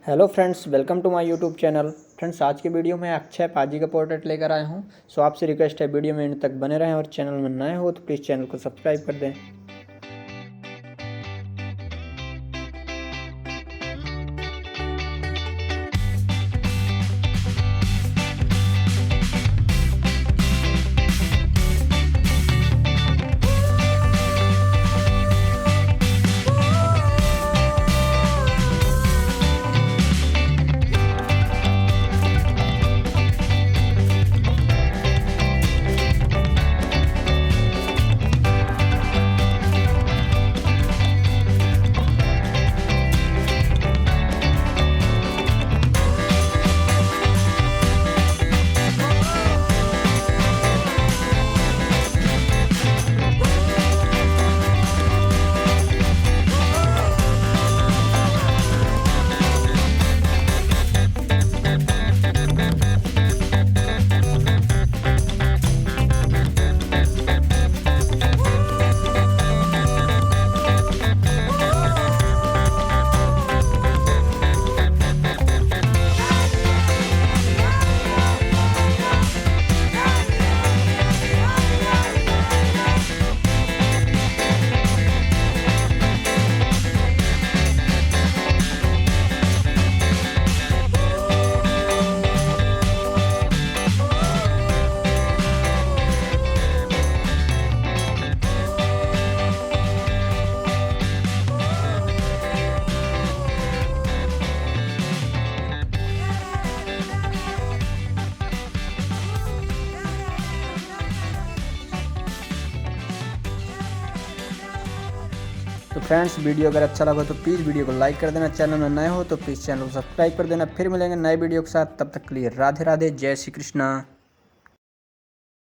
Hello friends, welcome to my YouTube channel. Friends, आज की video में अक्षय पाजी का पोर्ट्रेट लेकर आया हूं। सो आपसे रिक्वेस्ट है वीडियो में एंड तक बने रहें और चैनल में नए हो तो प्लीज़ चैनल को सब्सक्राइब कर दें। तो फ्रेंड्स, वीडियो अगर अच्छा लगा तो प्लीज़ वीडियो को लाइक कर देना। चैनल में नए हो तो प्लीज़ चैनल को सब्सक्राइब कर देना। फिर मिलेंगे नए वीडियो के साथ, तब तक के लिए राधे राधे, जय श्री कृष्णा।